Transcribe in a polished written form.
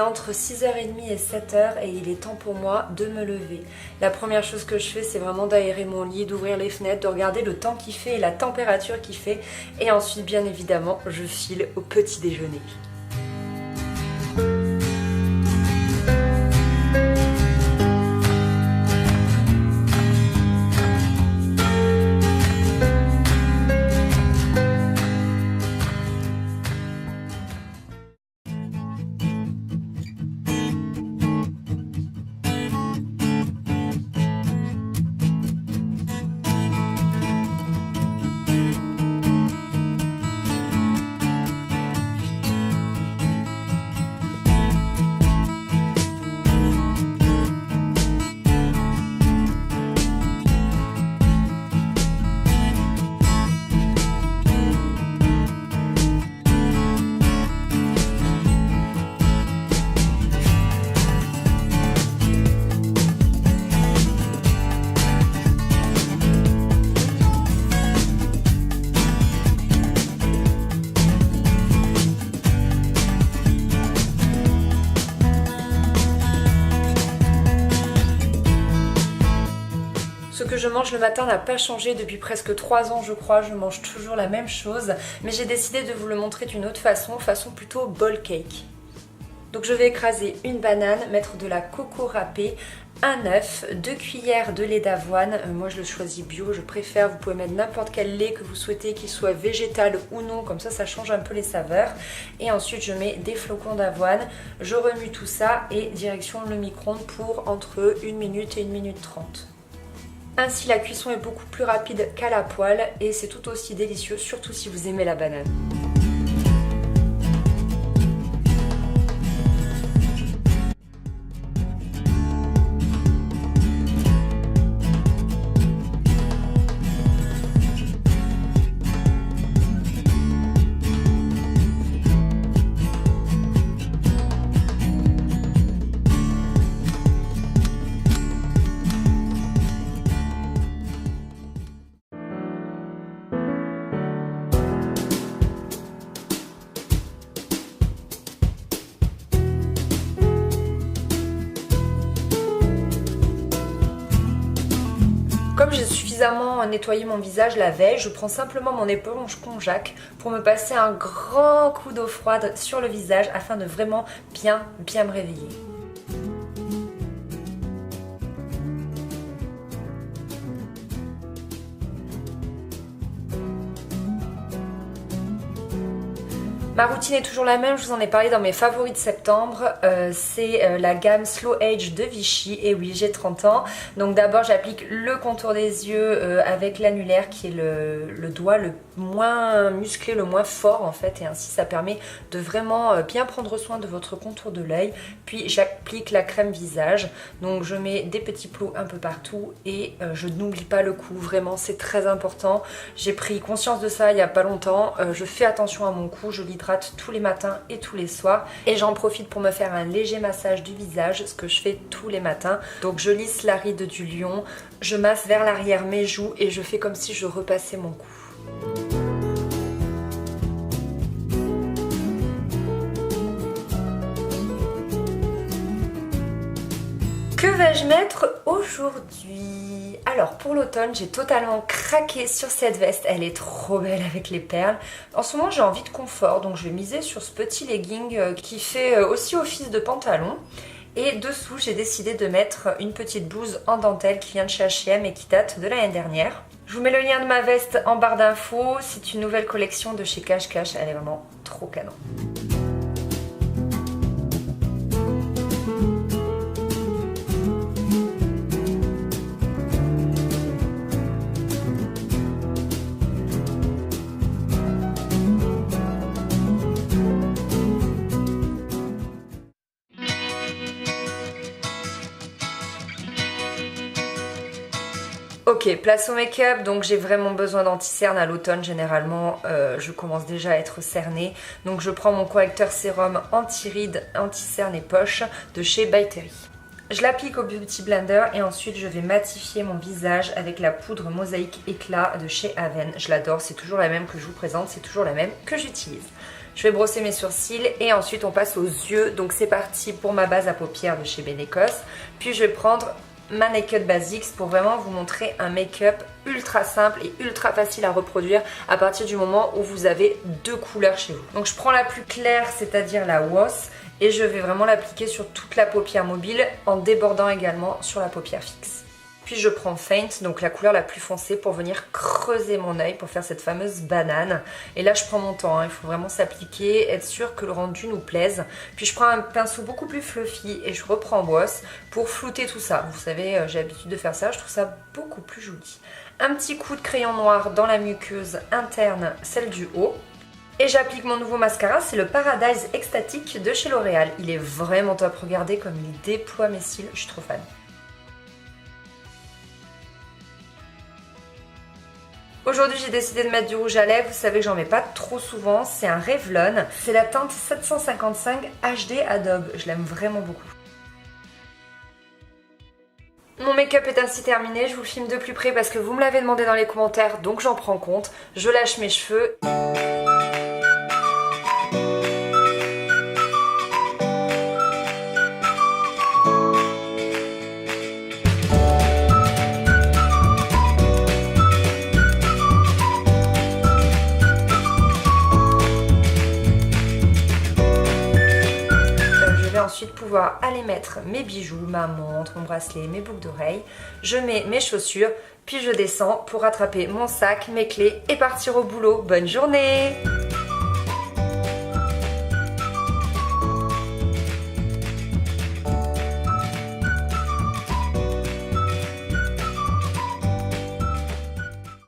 entre 6h30 et 7h et il est temps pour moi de me lever. La première chose que je fais, c'est vraiment d'aérer mon lit, d'ouvrir les fenêtres, de regarder le temps qu'il fait et la température qu'il fait. Et ensuite, bien évidemment, je file au petit déjeuner. Ce que je mange le matin n'a pas changé depuis presque 3 ans je crois, je mange toujours la même chose, mais j'ai décidé de vous le montrer d'une autre façon plutôt bowl cake. Donc je vais écraser une banane, mettre de la coco râpée, un œuf, 2 cuillères de lait d'avoine, moi je le choisis bio, je préfère, vous pouvez mettre n'importe quel lait que vous souhaitez, qu'il soit végétal ou non, comme ça change un peu les saveurs. Et ensuite je mets des flocons d'avoine, je remue tout ça et direction le micro-ondes pour entre 1 minute et 1 minute 30. Ainsi la cuisson est beaucoup plus rapide qu'à la poêle et c'est tout aussi délicieux, surtout si vous aimez la banane. Comme j'ai suffisamment nettoyé mon visage la veille, je prends simplement mon éponge Konjac pour me passer un grand coup d'eau froide sur le visage afin de vraiment bien me réveiller. Ma routine est toujours la même, je vous en ai parlé dans mes favoris de septembre, c'est la gamme Slow Age de Vichy, et oui j'ai 30 ans, donc d'abord j'applique le contour des yeux avec l'annulaire qui est le doigt le moins musclé, le moins fort en fait, et ainsi ça permet de vraiment bien prendre soin de votre contour de l'œil. Puis j'applique la crème visage, donc je mets des petits plots un peu partout et je n'oublie pas le cou, vraiment c'est très important, j'ai pris conscience de ça il n'y a pas longtemps, je fais attention à mon cou, je l'hydrate tous les matins et tous les soirs et j'en profite pour me faire un léger massage du visage, ce que je fais tous les matins. Donc je lisse la ride du lion, je masse vers l'arrière mes joues et je fais comme si je repassais mon cou. Que vais-je mettre aujourd'hui? Alors pour l'automne, j'ai totalement craqué sur cette veste, elle est trop belle avec les perles. En ce moment j'ai envie de confort, donc je vais miser sur ce petit legging qui fait aussi office de pantalon. Et dessous j'ai décidé de mettre une petite blouse en dentelle qui vient de chez H&M et qui date de l'année dernière. Je vous mets le lien de ma veste en barre d'infos, c'est une nouvelle collection de chez Cache Cache, elle est vraiment trop canon. Ok, place au make-up, donc j'ai vraiment besoin d'anti-cerne à l'automne, généralement je commence déjà à être cernée. Donc je prends mon correcteur sérum anti-rides, anti-cerne et poche de chez By Terry. Je l'applique au Beauty Blender et ensuite je vais matifier mon visage avec la poudre Mosaïque Éclat de chez Aven. Je l'adore, c'est toujours la même que je vous présente, c'est toujours la même que j'utilise. Je vais brosser mes sourcils et ensuite on passe aux yeux. Donc c'est parti pour ma base à paupières de chez Benecos. Puis je vais prendre ma Naked Basics pour vraiment vous montrer un make-up ultra simple et ultra facile à reproduire à partir du moment où vous avez deux couleurs chez vous. Donc je prends la plus claire, c'est-à-dire la Woss, et je vais vraiment l'appliquer sur toute la paupière mobile en débordant également sur la paupière fixe. Puis je prends Faint, donc la couleur la plus foncée, pour venir creuser mon œil, pour faire cette fameuse banane. Et là je prends mon temps, hein. Il faut vraiment s'appliquer, être sûr que le rendu nous plaise. Puis je prends un pinceau beaucoup plus fluffy et je reprends Woss pour flouter tout ça. Vous savez, j'ai l'habitude de faire ça, je trouve ça beaucoup plus joli. Un petit coup de crayon noir dans la muqueuse interne, celle du haut. Et j'applique mon nouveau mascara, c'est le Paradise Ecstatic de chez L'Oréal. Il est vraiment top, regardez comme il déploie mes cils, je suis trop fan. Aujourd'hui j'ai décidé de mettre du rouge à lèvres, vous savez que j'en mets pas trop souvent, c'est un Revlon, c'est la teinte 755 HD Adobe, je l'aime vraiment beaucoup. Mon make-up est ainsi terminé, je vous filme de plus près parce que vous me l'avez demandé dans les commentaires, donc j'en prends compte, je lâche mes cheveux. Ensuite pouvoir aller mettre mes bijoux, ma montre, mon bracelet, mes boucles d'oreilles. Je mets mes chaussures, puis je descends pour rattraper mon sac, mes clés et partir au boulot. Bonne journée!